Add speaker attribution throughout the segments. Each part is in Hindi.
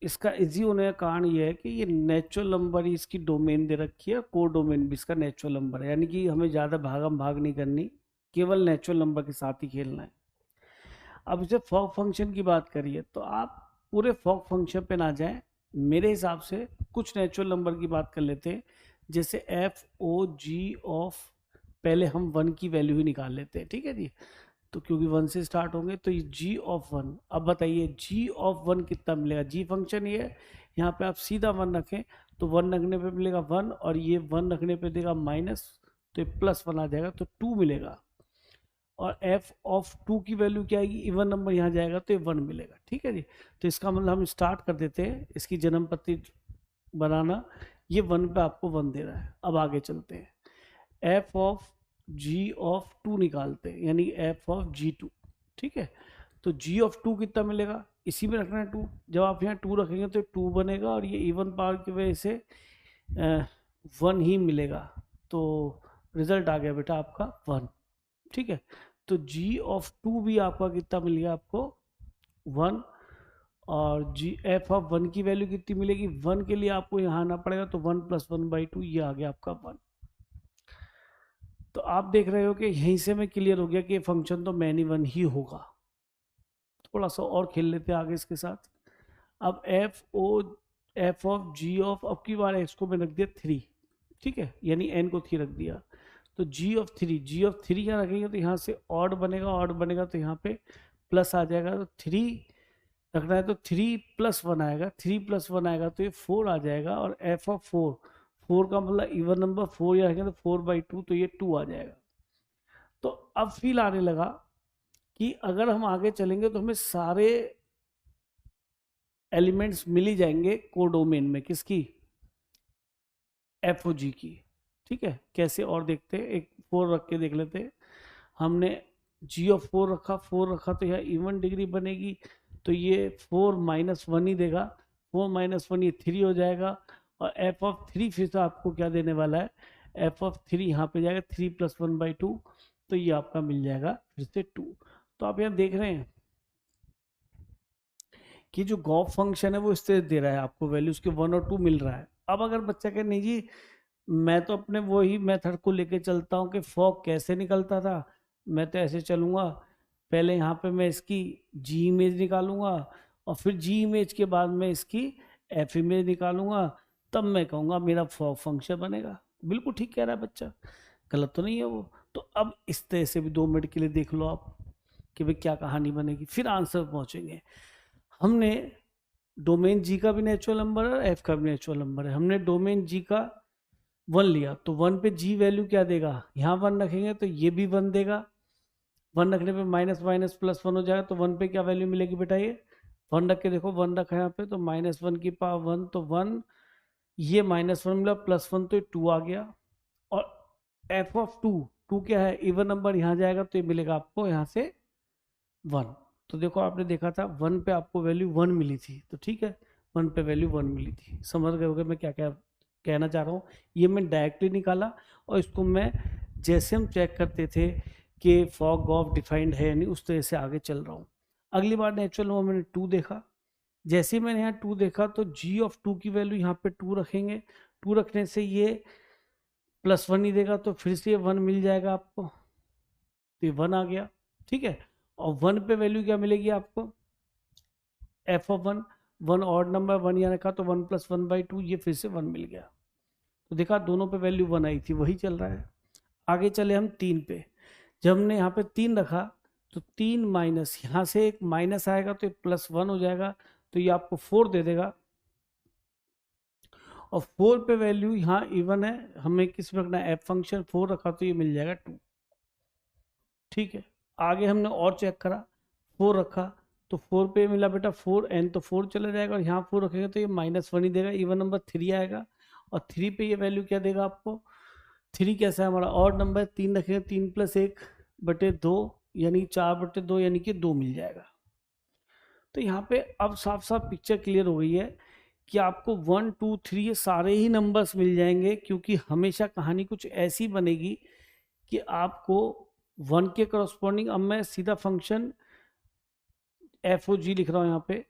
Speaker 1: इसका इजी होने का कारण ये है कि ये नेचुरल नंबर ही इसकी डोमेन दे रखी है, को डोमेन भी इसका नेचुरल नंबर है, यानी कि हमें ज़्यादा भागम भाग नहीं करनी, केवल नेचुरल नंबर के साथ ही खेलना है। अब जब फॉग फंक्शन की बात करिए तो आप पूरे फॉग फंक्शन पे ना जाएं, मेरे हिसाब से कुछ नेचुरल नंबर की बात कर लेते हैं, जैसे एफ ओ जी ऑफ, पहले हम वन की वैल्यू ही निकाल लेते हैं, ठीक है जी। तो क्योंकि वन से स्टार्ट होंगे तो ये जी ऑफ वन, अब बताइए जी ऑफ वन कितना मिलेगा, जी फंक्शन ये है, यहाँ पे आप सीधा वन रखें तो वन रखने पे मिलेगा वन, और ये वन रखने पे देगा माइनस, तो ये प्लस वन आ जाएगा, तो टू मिलेगा। और एफ ऑफ टू की वैल्यू क्या आएगी, इवन नंबर यहाँ जाएगा तो ये वन मिलेगा, ठीक है जी। तो इसका मतलब हम स्टार्ट कर देते हैं इसकी जन्म पत्ती बनाना, ये वन पे आपको वन दे रहा है। अब आगे चलते हैं, F of G of two निकालते हैं, यानी एफ ऑफ जी टू, ठीक है। तो जी ऑफ टू कितना मिलेगा, इसी में रखना है टू, जब आप यहाँ टू रखेंगे तो टू बनेगा, और ये इवन पावर की वजह से वन ही मिलेगा, तो रिजल्ट आ गया बेटा आपका वन, ठीक है। तो जी ऑफ टू भी आपका कितना मिल गया आपको, वन। और जी एफ ऑफ वन की वैल्यू कितनी मिलेगी, वन के लिए आपको यहाँ आना पड़ेगा, तो one plus one by two, ये आ गया आपका वन। तो आप देख रहे हो कि यहीं से मैं क्लियर हो गया कि ये फंक्शन तो मैनी वन ही होगा। थोड़ा सा और खेल लेते हैं आगे इसके साथ। अब एफ ऑफ जी ऑफ, अब की बार एक्स को मैं रख दिया थ्री, ठीक है, यानी एन को थ्री रख दिया, तो जी ऑफ थ्री यहाँ रखेंगे तो यहाँ से ऑड बनेगा तो यहाँ पे प्लस आ जाएगा, तो थ्री रखना है तो थ्री प्लस वन आएगा, थ्री प्लस वन आएगा तो ये फोर आ जाएगा। और एफ ऑफ फोर, फोर का मतलब इवन नंबर, फोर यहाँ रखेंगे तो फोर बाई टू, तो ये टू आ जाएगा। तो अब फील आने लगा कि अगर हम आगे चलेंगे तो हमें सारे एलिमेंट्स मिल ही जाएंगे कोडोमेन में, किसकी, एफ ओ जी की, ठीक है। कैसे और देखते हैं, एक फोर रख के देख लेते हैं। हमने जी ऑफ फोर रखा तो यहाँ इवन डिग्री बनेगी, तो ये फोर माइनस वन ही देगा, फोर माइनस वन ये थ्री हो जाएगा। और एफ ऑफ थ्री फिर से आपको क्या देने वाला है, एफ ऑफ थ्री यहाँ पे जाएगा three plus one by two, तो ये आपका मिल जाएगा फिर से टू। तो आप यहाँ देख रहे हैं कि जो गॉफ फंक्शन है वो इस तरह दे रहा है आपको वैल्यूज के वन और टू मिल रहा है। अब अगर बच्चा कहे नहीं जी मैं तो अपने वही मेथड को लेके चलता हूँ कि फॉग कैसे निकलता था, मैं तो ऐसे चलूँगा, पहले यहाँ पे मैं इसकी जी इमेज निकालूंगा, और फिर जी इमेज के बाद मैं इसकी एफ इमेज निकालूंगा, तब मैं कहूँगा मेरा फॉग फंक्शन बनेगा। बिल्कुल ठीक कह रहा है बच्चा, गलत तो नहीं है वो। तो अब इस तरह से भी 2 मिनट के लिए देख लो आप कि भाई क्या कहानी बनेगी, फिर आंसर पहुँचेंगे। हमने डोमेन जी का भी नेचुरल नंबर है और एफ का भी नेचुरल नंबर है, हमने डोमेन जी का वन लिया तो वन पे जी वैल्यू क्या देगा, यहाँ वन रखेंगे तो ये भी वन देगा, वन रखने पे माइनस माइनस प्लस वन हो जाएगा, तो वन पे क्या वैल्यू मिलेगी बेटा, ये वन रख के देखो, वन रखा है यहाँ पे तो माइनस वन की पावर वन, तो वन, ये माइनस वन मिला प्लस वन, तो ये टू आ गया। और एफ ऑफ टू, टू क्या है, इवन नंबर, यहाँ जाएगा तो ये मिलेगा आपको यहाँ से वन। तो देखो आपने देखा था वन पे आपको वैल्यू वन मिली थी, तो ठीक है, वन पे वैल्यू वन मिली थी, समझ गए होगे मैं क्या क्या कहना चाह रहा हूँ। ये मैं डायरेक्टली निकाला, और इसको मैं जैसे हम चेक करते थे कि फॉग ऑफ डिफाइंड है यानी उस तरह से आगे चल रहा हूँ। अगली बार नेचुरल नंबर मैंने टू देखा, जैसे ही मैंने यहाँ टू देखा तो जी ऑफ टू की वैल्यू यहाँ पे टू रखेंगे, टू रखने से ये प्लस वन ही देगा, तो फिर से ये वन मिल जाएगा आपको, तो ये वन आ गया, ठीक है। और वन पे वैल्यू क्या मिलेगी आपको, F of one, one odd number, one यहाँ रखा तो one plus one by two, ये फिर से वन मिल गया। तो देखा दोनों पे वैल्यू वन आई थी, वही चल रहा है। आगे चले हम तीन पे, जब हमने यहाँ पे तीन रखा तो तीन माइनस, यहाँ से एक माइनस आएगा तो प्लस वन हो जाएगा, तो ये आपको फोर दे देगा। और फोर पे वैल्यू यहाँ इवन है, हमें किस में रखना है, एफ फंक्शन, फोर रखा तो ये मिल जाएगा टू, ठीक है। आगे हमने और चेक करा, फोर रखा तो फोर पे मिला बेटा फोर, एन तो फोर चला जाएगा, और यहाँ फोर रखेंगे तो ये माइनस वन ही देगा, इवन नंबर थ्री आएगा। और थ्री पे ये वैल्यू क्या देगा आपको, थ्री कैसा है हमारा और नंबर, तीन रखेंगे, तीन प्लस एक बटे दो, यानी चार बटे दो, यानी कि दो मिल जाएगा। तो यहाँ पे अब साफ साफ पिक्चर क्लियर हो गई है कि आपको वन टू थ्री ये सारे ही नंबर्स मिल जाएंगे, क्योंकि हमेशा कहानी कुछ ऐसी बनेगी कि आपको वन के करस्पॉन्डिंग, अब मैं सीधा फंक्शन एफ ओ जी लिख रहा हूँ यहाँ पे,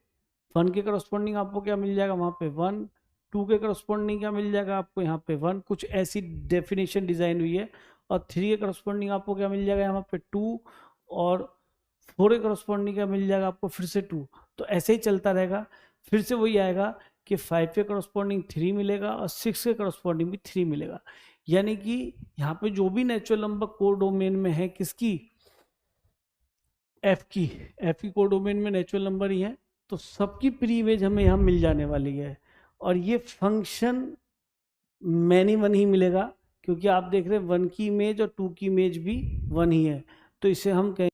Speaker 1: 1 के करस्पॉन्डिंग आपको क्या मिल जाएगा वहाँ पे 1, 2 के करस्पॉन्डिंग क्या मिल जाएगा आपको यहाँ पे 1, कुछ ऐसी डेफिनेशन डिजाइन हुई है। और 3 के करस्पॉन्डिंग आपको क्या मिल जाएगा यहाँ पे 2, और 4 के करस्पॉन्डिंग क्या मिल जाएगा आपको फिर से 2। तो ऐसे ही चलता रहेगा, फिर से वही आएगा कि 5 के करस्पॉन्डिंग 3 मिलेगा और 6 के करस्पॉन्डिंग भी 3 मिलेगा। यानी कि यहाँ पे जो भी नेचुरल नंबर कोर डोमेन में है किसकी, एफ की कोर डोमेन में नेचुरल नंबर ही है, तो सबकी प्री इमेज हमें यहाँ मिल जाने वाली है। और ये फंक्शन मैनी 1 ही मिलेगा, क्योंकि आप देख रहे हैं 1 की इमेज और 2 की इमेज भी 1 ही है, तो इसे हम कहें